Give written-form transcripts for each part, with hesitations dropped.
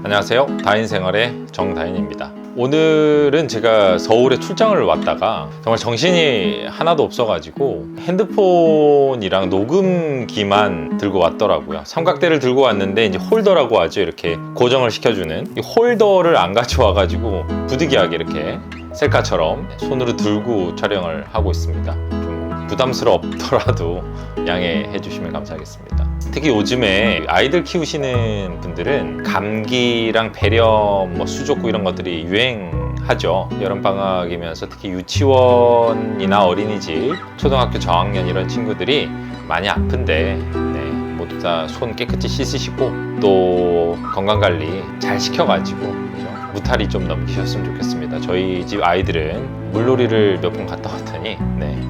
안녕하세요. 다인생활의 정다인입니다. 오늘은 제가 서울에 출장을 왔다가 정말 정신이 하나도 없어가지고 핸드폰이랑 녹음기만 들고 왔더라고요. 삼각대를 들고 왔는데 이제 홀더라고 하죠. 이렇게 고정을 시켜주는 이 홀더를 안 가져와가지고 부득이하게 이렇게 셀카처럼 손으로 들고 촬영을 하고 있습니다. 좀 부담스럽더라도 양해해 주시면 감사하겠습니다. 특히 요즘에 아이들 키우시는 분들은 감기랑 폐렴, 수족구 이런 것들이 유행하죠. 여름방학이면서 특히 유치원이나 어린이집, 초등학교 저학년 이런 친구들이 많이 아픈데 모두 다 손 깨끗이 씻으시고 또 건강관리 잘 시켜가지고 무탈이 좀 넘기셨으면 좋겠습니다. 저희 집 아이들은 물놀이를 몇 번 갔다 왔더니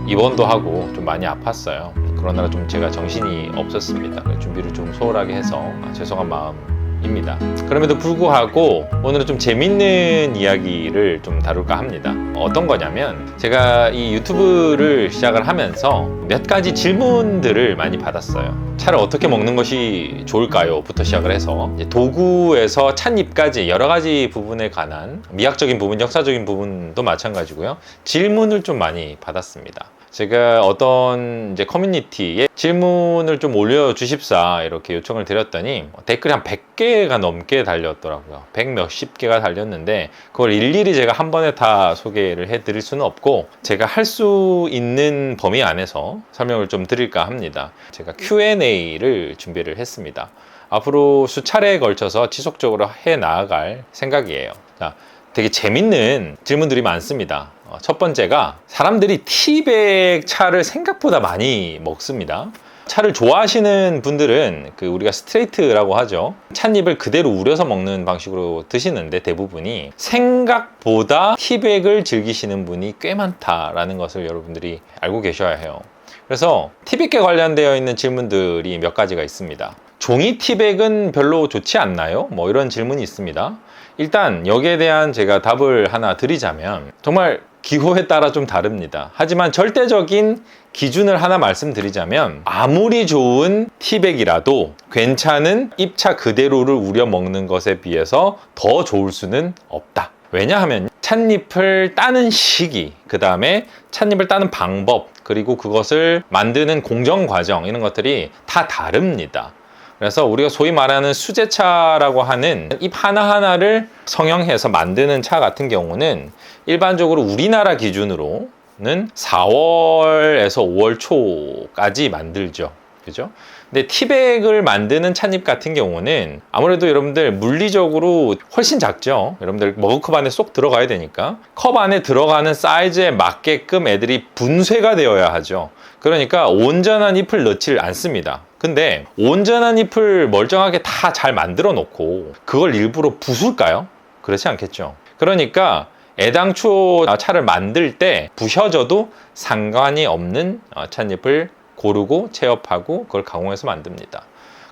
입원도 하고 좀 많이 아팠어요. 그러느라 좀 제가 정신이 없었습니다. 준비를 좀 소홀하게 해서 죄송한 마음입니다. 그럼에도 불구하고 오늘은 좀 재밌는 이야기를 좀 다룰까 합니다. 어떤 거냐면 제가 이 유튜브를 시작을 하면서 몇 가지 질문들을 많이 받았어요. 차를 어떻게 먹는 것이 좋을까요? 부터 시작을 해서 도구에서 찻잎까지 여러 가지 부분에 관한 미학적인 부분, 역사적인 부분도 마찬가지고요. 질문을 좀 많이 받았습니다. 제가 어떤 커뮤니티에 질문을 좀 올려주십사 이렇게 요청을 드렸더니 댓글이 한 100개가 넘게 달렸더라고요. 100 몇십 개가 달렸는데 그걸 일일이 제가 한 번에 다 소개를 해드릴 수는 없고 제가 할 수 있는 범위 안에서 설명을 좀 드릴까 합니다. 제가 Q&A를 준비를 했습니다. 앞으로 수차례에 걸쳐서 지속적으로 해 나아갈 생각이에요. 자, 되게 재밌는 질문들이 많습니다. 첫 번째가 사람들이 티백 차를 생각보다 많이 먹습니다. 차를 좋아하시는 분들은 우리가 스트레이트라고 하죠. 찻잎을 그대로 우려서 먹는 방식으로 드시는데 대부분이 생각보다 티백을 즐기시는 분이 꽤 많다라는 것을 여러분들이 알고 계셔야 해요. 그래서 티백에 관련되어 있는 질문들이 몇 가지가 있습니다. 종이 티백은 별로 좋지 않나요? 이런 질문이 있습니다. 일단 여기에 대한 제가 답을 하나 드리자면 정말 기호에 따라 좀 다릅니다. 하지만 절대적인 기준을 하나 말씀드리자면 아무리 좋은 티백이라도 괜찮은 잎차 그대로를 우려 먹는 것에 비해서 더 좋을 수는 없다. 왜냐하면 찻잎을 따는 시기, 그 다음에 찻잎을 따는 방법, 그리고 그것을 만드는 공정 과정 이런 것들이 다 다릅니다. 그래서 우리가 소위 말하는 수제차라고 하는 잎 하나하나를 성형해서 만드는 차 같은 경우는 일반적으로 우리나라 기준으로는 4월에서 5월 초까지 만들죠. 그죠? 근데 티백을 만드는 찻잎 같은 경우는 아무래도 여러분들 물리적으로 훨씬 작죠. 여러분들 머그컵 안에 쏙 들어가야 되니까 컵 안에 들어가는 사이즈에 맞게끔 애들이 분쇄가 되어야 하죠. 그러니까 온전한 잎을 넣지를 않습니다. 근데 온전한 잎을 멀쩡하게 다 잘 만들어 놓고 그걸 일부러 부술까요? 그렇지 않겠죠. 그러니까 애당초 차를 만들 때 부셔져도 상관이 없는 찻잎을 고르고 체업하고 그걸 가공해서 만듭니다.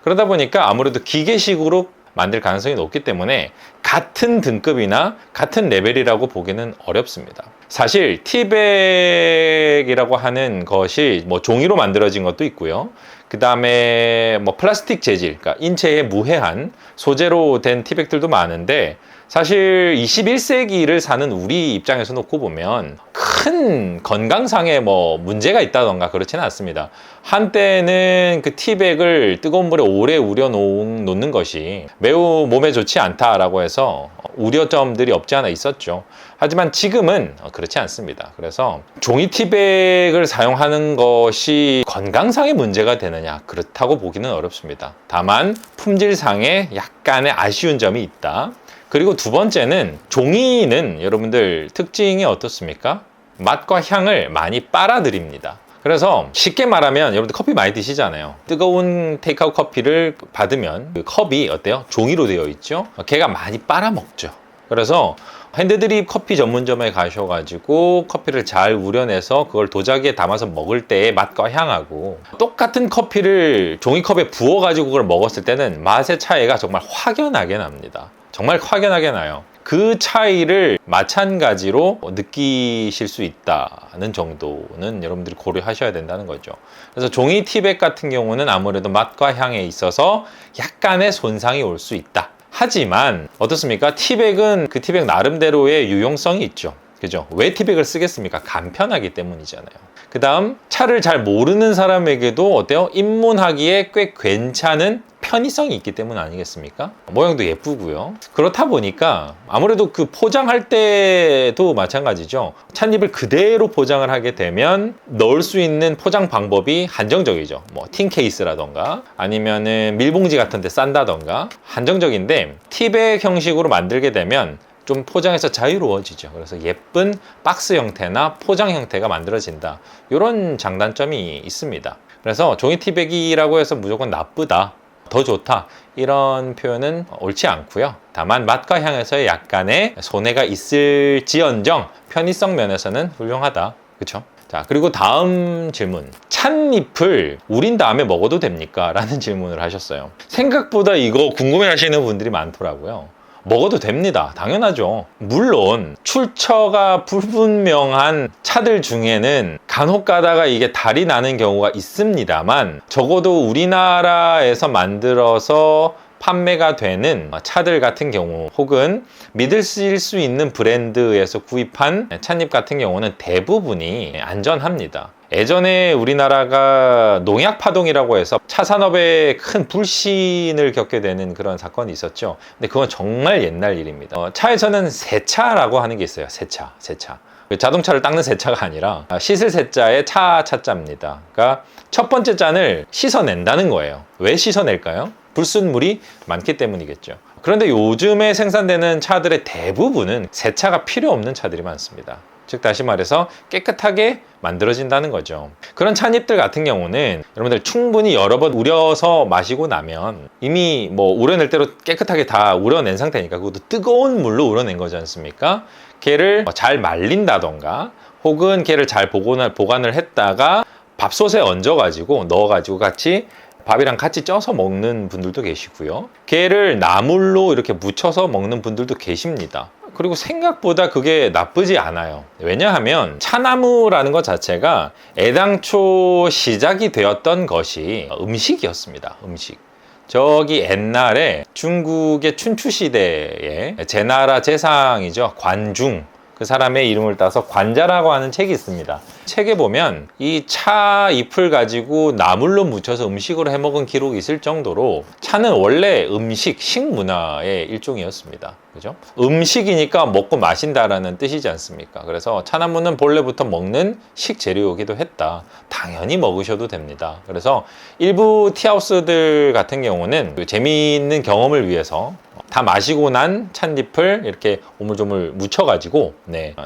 그러다 보니까 아무래도 기계식으로 만들 가능성이 높기 때문에 같은 등급이나 같은 레벨이라고 보기는 어렵습니다. 사실 티백이라고 하는 것이 종이로 만들어진 것도 있고요. 그 다음에 플라스틱 재질, 그러니까 인체에 무해한 소재로 된 티백들도 많은데 사실 21세기를 사는 우리 입장에서 놓고 보면 큰 건강상의 문제가 있다던가 그렇지는 않습니다. 한때는 그 티백을 뜨거운 물에 오래 우려 놓는 것이 매우 몸에 좋지 않다라고 해서 우려점들이 없지 않아 있었죠. 하지만 지금은 그렇지 않습니다. 그래서 종이 티백을 사용하는 것이 건강상의 문제가 되느냐, 그렇다고 보기는 어렵습니다. 다만 품질상에 약간의 아쉬운 점이 있다. 그리고 두 번째는 종이는 여러분들 특징이 어떻습니까? 맛과 향을 많이 빨아들입니다. 그래서 쉽게 말하면 여러분들 커피 많이 드시잖아요. 뜨거운 테이크아웃 커피를 받으면 그 컵이 어때요? 종이로 되어 있죠? 걔가 많이 빨아먹죠. 그래서 핸드드립 커피 전문점에 가셔가지고 커피를 잘 우려내서 그걸 도자기에 담아서 먹을 때의 맛과 향하고 똑같은 커피를 종이컵에 부어가지고 그걸 먹었을 때는 맛의 차이가 정말 확연하게 납니다. 정말 확연하게 나요. 그 차이를 마찬가지로 느끼실 수 있다는 정도는 여러분들이 고려하셔야 된다는 거죠. 그래서 종이 티백 같은 경우는 아무래도 맛과 향에 있어서 약간의 손상이 올 수 있다. 하지만 어떻습니까? 티백은 그 티백 나름대로의 유용성이 있죠. 그죠? 왜 티백을 쓰겠습니까? 간편하기 때문이잖아요. 그 다음 차를 잘 모르는 사람에게도 어때요? 입문하기에 꽤 괜찮은 편의성이 있기 때문 아니겠습니까? 모양도 예쁘고요. 그렇다 보니까 아무래도 그 포장할 때도 마찬가지죠. 찻잎을 그대로 포장을 하게 되면 넣을 수 있는 포장 방법이 한정적이죠. 뭐 틴 케이스라던가 아니면은 밀봉지 같은 데 싼다던가 한정적인데 티백 형식으로 만들게 되면 좀 포장해서 자유로워지죠. 그래서 예쁜 박스 형태나 포장 형태가 만들어진다. 이런 장단점이 있습니다. 그래서 종이 티백이라고 해서 무조건 나쁘다, 더 좋다, 이런 표현은 옳지 않고요. 다만 맛과 향에서의 약간의 손해가 있을지언정 편의성 면에서는 훌륭하다. 그렇죠? 자, 그리고 다음 질문. 찻잎을 우린 다음에 먹어도 됩니까? 라는 질문을 하셨어요. 생각보다 이거 궁금해 하시는 분들이 많더라고요. 먹어도 됩니다. 당연하죠. 물론 출처가 불분명한 차들 중에는 간혹 가다가 이게 달이 나는 경우가 있습니다만, 적어도 우리나라에서 만들어서 판매가 되는 차들 같은 경우 혹은 믿을 수 있는 브랜드에서 구입한 찻잎 같은 경우는 대부분이 안전합니다. 예전에 우리나라가 농약 파동이라고 해서 차 산업에 큰 불신을 겪게 되는 그런 사건이 있었죠. 근데 그건 정말 옛날 일입니다. 차에서는 세차라고 하는 게 있어요. 세차. 자동차를 닦는 세차가 아니라 씻을 세자의 차자입니다. 그러니까 첫 번째 잔을 씻어낸다는 거예요. 왜 씻어낼까요? 불순물이 많기 때문이겠죠. 그런데 요즘에 생산되는 차들의 대부분은 세차가 필요 없는 차들이 많습니다. 즉 다시 말해서 깨끗하게 만들어진다는 거죠. 그런 찻잎들 같은 경우는 여러분들 충분히 여러 번 우려서 마시고 나면 이미 뭐 우려낼 대로 깨끗하게 다 우려낸 상태니까, 그것도 뜨거운 물로 우려낸 거지 않습니까? 걔를 잘 말린다던가 혹은 걔를 잘 보관을 했다가 밥솥에 얹어가지고 넣어가지고 같이 밥이랑 같이 쪄서 먹는 분들도 계시고요. 걔를 나물로 이렇게 무쳐서 먹는 분들도 계십니다. 그리고 생각보다 그게 나쁘지 않아요. 왜냐하면 차나무라는 것 자체가 애당초 시작이 되었던 것이 음식이었습니다. 음식. 저기 옛날에 중국의 춘추 시대에 제나라 제상이죠. 관중. 그 사람의 이름을 따서 관자라고 하는 책이 있습니다. 책에 보면 이 차 잎을 가지고 나물로 묻혀서 음식으로 해먹은 기록이 있을 정도로 차는 원래 식문화의 일종이었습니다. 그죠? 음식이니까 먹고 마신다라는 뜻이지 않습니까? 그래서 차나무는 본래부터 먹는 식재료이기도 했다. 당연히 먹으셔도 됩니다. 그래서 일부 티하우스들 같은 경우는 재미있는 경험을 위해서 다 마시고 난 찻잎을 이렇게 오물조물 묻혀가지고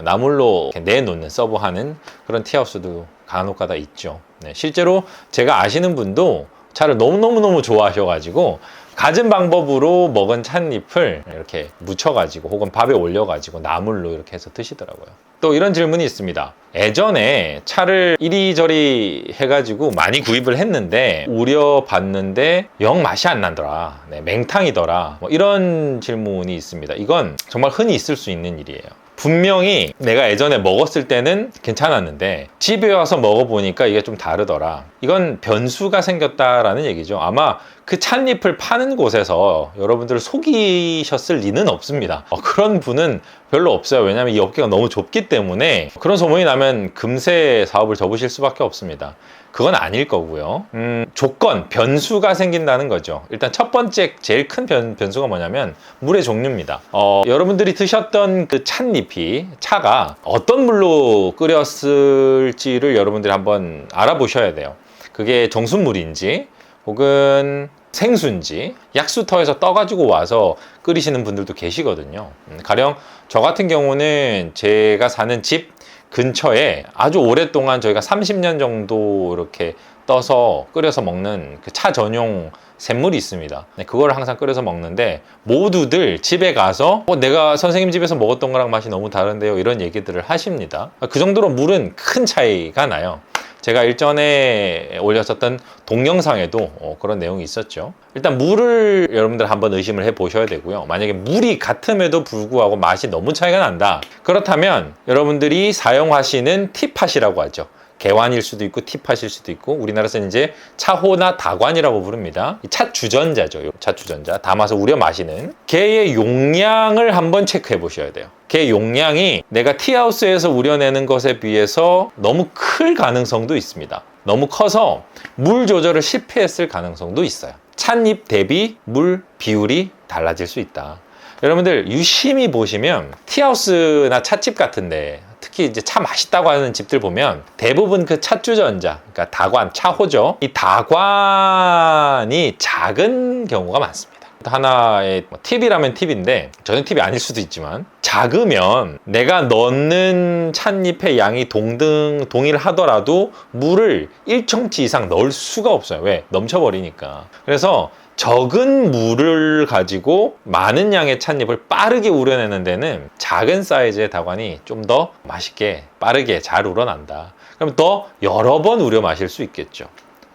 나물로 내놓는 서브하는 그런 티하우스도 간혹가다 있죠. 실제로 제가 아시는 분도 차를 너무너무 좋아하셔가지고 갖은 방법으로 먹은 찻잎을 이렇게 묻혀가지고 혹은 밥에 올려가지고 나물로 이렇게 해서 드시더라고요. 또 이런 질문이 있습니다. 예전에 차를 이리저리 해가지고 많이 구입을 했는데 우려봤는데 영 맛이 안 나더라. 맹탕이더라. 뭐 이런 질문이 있습니다. 이건 정말 흔히 있을 수 있는 일이에요. 분명히 내가 예전에 먹었을 때는 괜찮았는데 집에 와서 먹어보니까 이게 좀 다르더라. 이건 변수가 생겼다라는 얘기죠. 아마 그 찻잎을 파는 곳에서 여러분들을 속이셨을 리는 없습니다. 그런 분은 별로 없어요. 왜냐하면 이 업계가 너무 좁기 때문에 그런 소문이 나면 금세 사업을 접으실 수밖에 없습니다. 그건 아닐 거고요. 조건, 변수가 생긴다는 거죠. 일단 첫 번째 제일 큰 변수가 뭐냐면 물의 종류입니다. 여러분들이 드셨던 그 찻잎이 차가 어떤 물로 끓였을지를 여러분들이 한번 알아보셔야 돼요. 그게 정수물인지 혹은 생수인지 약수터에서 떠가지고 와서 끓이시는 분들도 계시거든요. 가령 저 같은 경우는 제가 사는 집 근처에 아주 오랫동안 저희가 30년 정도 이렇게 떠서 끓여서 먹는 그 차 전용 샘물이 있습니다. 그걸 항상 끓여서 먹는데 모두들 집에 가서 내가 선생님 집에서 먹었던 거랑 맛이 너무 다른데요, 이런 얘기들을 하십니다. 그 정도로 물은 큰 차이가 나요. 제가 일전에 올렸었던 동영상에도 그런 내용이 있었죠. 일단 물을 여러분들 한번 의심을 해 보셔야 되고요. 만약에 물이 같음에도 불구하고 맛이 너무 차이가 난다, 그렇다면 여러분들이 사용하시는 티팟이라고 하죠. 개완일 수도 있고 티팟일 수도 있고, 우리나라에서는 이제 차호나 다관이라고 부릅니다. 차 주전자죠. 차 주전자 담아서 우려 마시는 걔의 용량을 한번 체크해 보셔야 돼요. 걔 용량이 내가 티하우스에서 우려내는 것에 비해서 너무 클 가능성도 있습니다. 너무 커서 물 조절을 실패했을 가능성도 있어요. 찻잎 대비 물 비율이 달라질 수 있다. 여러분들 유심히 보시면 티하우스나 찻집 같은데, 특히 이제 차 맛있다고 하는 집들 보면 대부분 그 찻주전자, 그러니까 다관, 차호죠. 이 다관이 작은 경우가 많습니다. 하나의 팁이라면 팁인데, 저는 팁이 아닐 수도 있지만, 작으면 내가 넣는 찻잎의 양이 동일하더라도 물을 1청치 이상 넣을 수가 없어요. 왜? 넘쳐버리니까. 그래서 적은 물을 가지고 많은 양의 찻잎을 빠르게 우려내는 데는 작은 사이즈의 다관이 좀 더 맛있게 빠르게 잘 우러난다. 그럼 더 여러 번 우려 마실 수 있겠죠.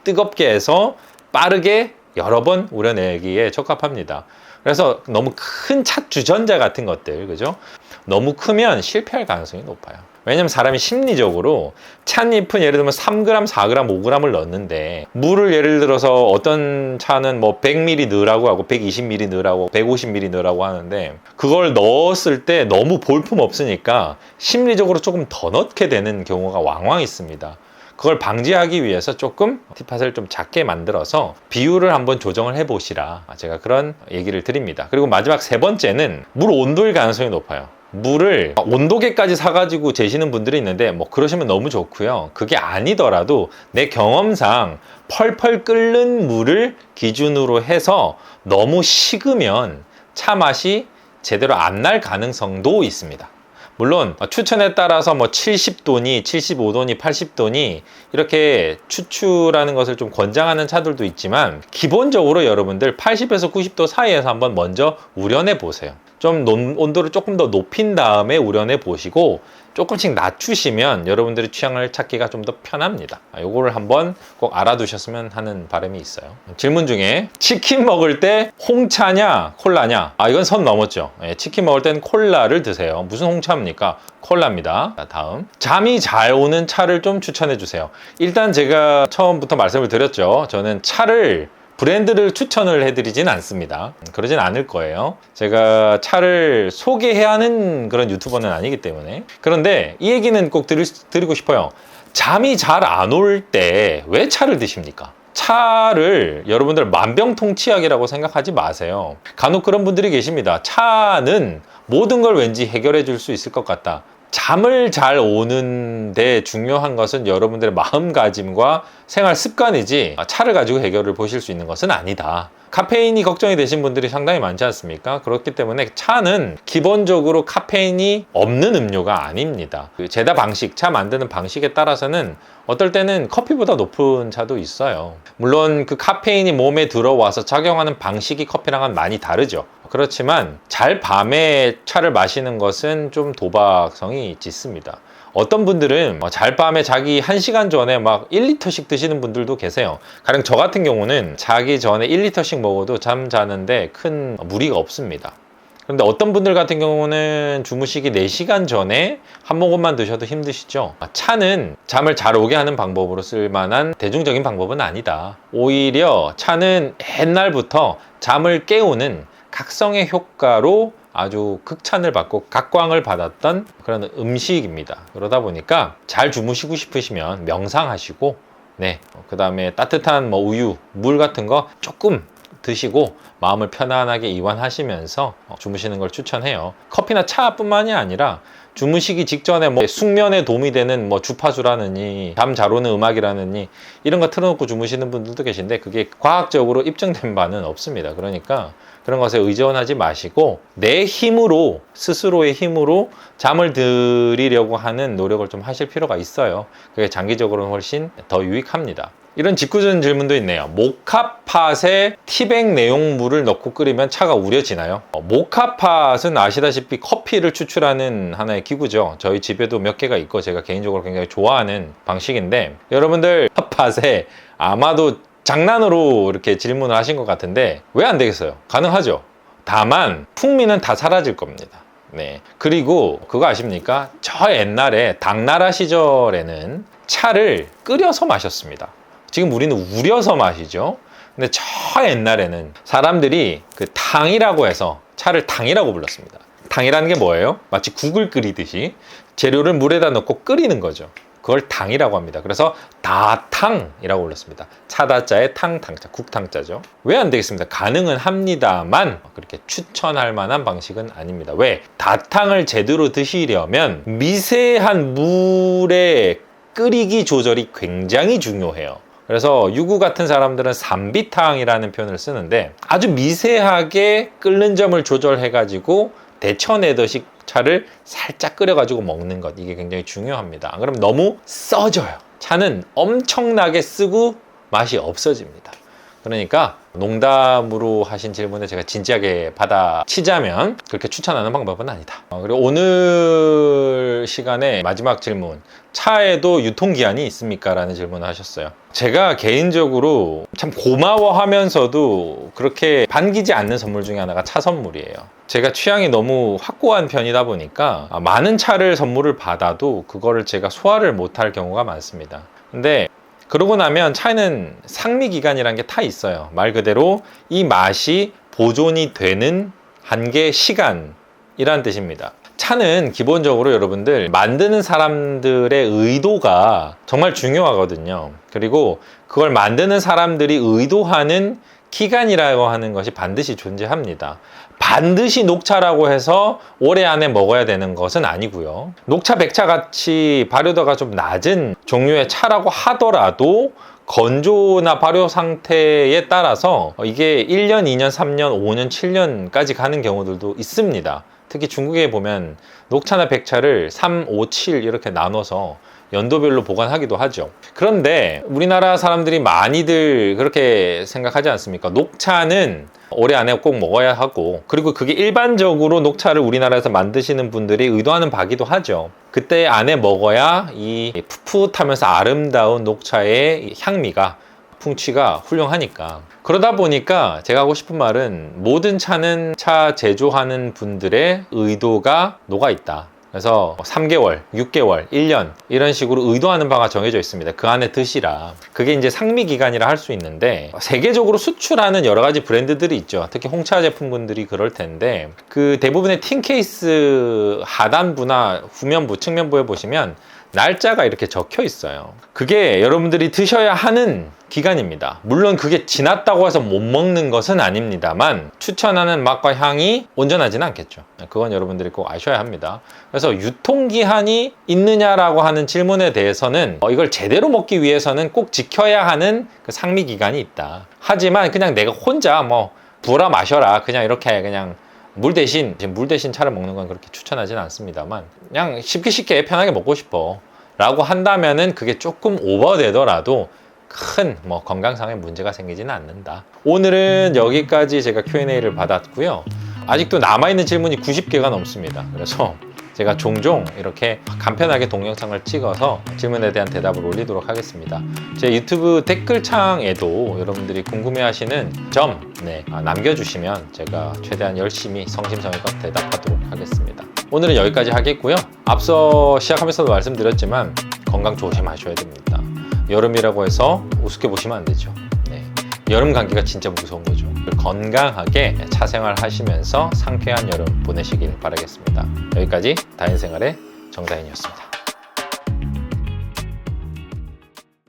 뜨겁게 해서 빠르게 여러 번 우려내기에 적합합니다. 그래서 너무 큰 찻주전자 같은 것들, 그죠? 너무 크면 실패할 가능성이 높아요. 왜냐면 사람이 심리적으로 찻잎은 예를 들면 3g, 4g, 5g을 넣는데, 물을 예를 들어서 어떤 차는 뭐 100ml 넣으라고 하고 120ml 넣으라고 150ml 넣으라고 하는데, 그걸 넣었을 때 너무 볼품 없으니까 심리적으로 조금 더 넣게 되는 경우가 왕왕 있습니다. 그걸 방지하기 위해서 조금 티팟을 좀 작게 만들어서 비율을 한번 조정을 해 보시라, 제가 그런 얘기를 드립니다. 그리고 마지막 세 번째는 물 온도일 가능성이 높아요. 물을 온도계까지 사가지고 재시는 분들이 있는데, 뭐 그러시면 너무 좋고요. 그게 아니더라도 내 경험상 펄펄 끓는 물을 기준으로 해서 너무 식으면 차 맛이 제대로 안 날 가능성도 있습니다. 물론 추천에 따라서 뭐 70도니 75도니 80도니 이렇게 추출하는 것을 좀 권장하는 차들도 있지만, 기본적으로 여러분들 80에서 90도 사이에서 한번 먼저 우려내 보세요. 좀 온도를 조금 더 높인 다음에 우려내 보시고 조금씩 낮추시면 여러분들의 취향을 찾기가 좀 더 편합니다. 요거를 한번 꼭 알아두셨으면 하는 바람이 있어요. 질문 중에 치킨 먹을 때 홍차냐 콜라냐, 이건 선 넘었죠. 치킨 먹을 땐 콜라를 드세요. 무슨 홍차입니까? 콜라입니다. 다음, 잠이 잘 오는 차를 좀 추천해 주세요. 일단 제가 처음부터 말씀을 드렸죠. 저는 차를 브랜드를 추천을 해드리진 않습니다. 그러진 않을 거예요. 제가 차를 소개해야 하는 그런 유튜버는 아니기 때문에. 그런데 이 얘기는 꼭 드리고 싶어요. 잠이 잘 안 올 때 왜 차를 드십니까? 차를 여러분들 만병통치약이라고 생각하지 마세요. 간혹 그런 분들이 계십니다. 차는 모든 걸 왠지 해결해 줄 수 있을 것 같다. 잠을 잘 오는데 중요한 것은 여러분들의 마음가짐과 생활 습관이지, 차를 가지고 해결을 보실 수 있는 것은 아니다. 카페인이 걱정이 되신 분들이 상당히 많지 않습니까? 그렇기 때문에 차는 기본적으로 카페인이 없는 음료가 아닙니다. 그 제다 방식, 차 만드는 방식에 따라서는 어떨 때는 커피보다 높은 차도 있어요. 물론 그 카페인이 몸에 들어와서 작용하는 방식이 커피랑은 많이 다르죠. 그렇지만 잘 밤에 차를 마시는 것은 좀 도박성이 짙습니다. 어떤 분들은 잘 밤에 자기 1시간 전에 막 1리터씩 드시는 분들도 계세요. 가령 저 같은 경우는 자기 전에 1리터씩 먹어도 잠 자는데 큰 무리가 없습니다. 그런데 어떤 분들 같은 경우는 주무시기 4시간 전에 한 모금만 드셔도 힘드시죠. 차는 잠을 잘 오게 하는 방법으로 쓸만한 대중적인 방법은 아니다. 오히려 차는 옛날부터 잠을 깨우는 각성의 효과로 아주 극찬을 받고 각광을 받았던 그런 음식입니다. 그러다 보니까 잘 주무시고 싶으시면 명상하시고, 그 다음에 따뜻한 우유, 물 같은 거 조금 드시고 마음을 편안하게 이완하시면서 주무시는 걸 추천해요. 커피나 차뿐만이 아니라 주무시기 직전에 숙면에 도움이 되는 주파수라느니 잠 잘 오는 음악이라느니 이런 거 틀어놓고 주무시는 분들도 계신데, 그게 과학적으로 입증된 바는 없습니다. 그러니까 그런 것에 의존하지 마시고 내 힘으로, 스스로의 힘으로 잠을 들이려고 하는 노력을 좀 하실 필요가 있어요. 그게 장기적으로는 훨씬 더 유익합니다. 이런 직구전 질문도 있네요. 모카팟에 티백 내용물을 넣고 끓이면 차가 우려지나요? 모카팟은 아시다시피 커피를 추출하는 하나의 기구죠. 저희 집에도 몇 개가 있고 제가 개인적으로 굉장히 좋아하는 방식인데, 여러분들 팟에 아마도 장난으로 이렇게 질문을 하신 것 같은데 왜 안 되겠어요? 가능하죠. 다만 풍미는 다 사라질 겁니다. 네. 그리고 그거 아십니까? 저 옛날에 당나라 시절에는 차를 끓여서 마셨습니다. 지금 우리는 우려서 마시죠. 근데 저 옛날에는 사람들이 그 탕이라고 해서 차를 탕이라고 불렀습니다. 탕이라는 게 뭐예요? 마치 국을 끓이듯이 재료를 물에다 넣고 끓이는 거죠. 그걸 탕이라고 합니다. 그래서 다탕이라고 불렀습니다. 차다자에 탕탕자, 국탕자죠. 왜 안 되겠습니다. 가능은 합니다만 그렇게 추천할 만한 방식은 아닙니다. 왜? 다탕을 제대로 드시려면 미세한 물의 끓이기 조절이 굉장히 중요해요. 그래서 유구 같은 사람들은 삼비탕이라는 표현을 쓰는데 아주 미세하게 끓는 점을 조절해가지고 데쳐내듯이 차를 살짝 끓여가지고 먹는 것, 이게 굉장히 중요합니다. 안 그러면 너무 써져요. 차는 엄청나게 쓰고 맛이 없어집니다. 그러니까 농담으로 하신 질문에 제가 진지하게 받아치자면 그렇게 추천하는 방법은 아니다. 그리고 오늘 시간에 마지막 질문, 차에도 유통기한이 있습니까? 라는 질문을 하셨어요. 제가 개인적으로 참 고마워하면서도 그렇게 반기지 않는 선물 중에 하나가 차 선물이에요. 제가 취향이 너무 확고한 편이다 보니까 많은 차를 선물을 받아도 그거를 제가 소화를 못할 경우가 많습니다. 근데 그러고 나면 차에는 상미기간이라는 게 다 있어요. 말 그대로 이 맛이 보존이 되는 한계 시간이란 뜻입니다. 차는 기본적으로 여러분들 만드는 사람들의 의도가 정말 중요하거든요. 그리고 그걸 만드는 사람들이 의도하는 기간이라고 하는 것이 반드시 존재합니다. 반드시 녹차라고 해서 올해 안에 먹어야 되는 것은 아니고요. 녹차, 백차 같이 발효도가 좀 낮은 종류의 차라고 하더라도 건조나 발효 상태에 따라서 이게 1년, 2년, 3년, 5년, 7년까지 가는 경우들도 있습니다. 특히 중국에 보면 녹차나 백차를 3, 5, 7 이렇게 나눠서 연도별로 보관하기도 하죠. 그런데 우리나라 사람들이 많이들 그렇게 생각하지 않습니까? 녹차는 올해 안에 꼭 먹어야 하고, 그리고 그게 일반적으로 녹차를 우리나라에서 만드시는 분들이 의도하는 바기도 하죠. 그때 안에 먹어야 이 풋풋하면서 아름다운 녹차의 향미가, 풍취가 훌륭하니까. 그러다 보니까 제가 하고 싶은 말은 모든 차는 차 제조하는 분들의 의도가 녹아있다. 그래서 3개월, 6개월, 1년 이런 식으로 의도하는 바가 정해져 있습니다. 그 안에 드시라. 그게 이제 상미기간이라 할 수 있는데, 세계적으로 수출하는 여러 가지 브랜드들이 있죠. 특히 홍차 제품군들이 그럴 텐데, 그 대부분의 틴 케이스 하단부나 후면부, 측면부에 보시면 날짜가 이렇게 적혀 있어요. 그게 여러분들이 드셔야 하는 기간입니다. 물론 그게 지났다고 해서 못 먹는 것은 아닙니다만 추천하는 맛과 향이 온전하지는 않겠죠. 그건 여러분들이 꼭 아셔야 합니다. 그래서 유통기한이 있느냐라고 하는 질문에 대해서는 이걸 제대로 먹기 위해서는 꼭 지켜야 하는 그 상미기간이 있다. 하지만 그냥 내가 혼자 뭐 부어라 마셔라, 그냥 이렇게 그냥 물 대신 차를 먹는 건 그렇게 추천하지는 않습니다만, 그냥 쉽게 편하게 먹고 싶어 라고 한다면은 그게 조금 오버되더라도 큰 뭐 건강상의 문제가 생기지는 않는다. 오늘은 여기까지 제가 Q&A를 받았고요. 아직도 남아있는 질문이 90개가 넘습니다. 그래서 제가 종종 이렇게 간편하게 동영상을 찍어서 질문에 대한 대답을 올리도록 하겠습니다. 제 유튜브 댓글창에도 여러분들이 궁금해하시는 점 남겨주시면 제가 최대한 열심히 성심성의껏 대답하도록 하겠습니다. 오늘은 여기까지 하겠고요. 앞서 시작하면서도 말씀드렸지만 건강 조심하셔야 됩니다. 여름이라고 해서 우습게 보시면 안 되죠. 여름 감기가 진짜 무서운 거죠. 건강하게 차생활 하시면서 상쾌한 여름 보내시길 바라겠습니다. 여기까지 다인생활의 정다인이었습니다.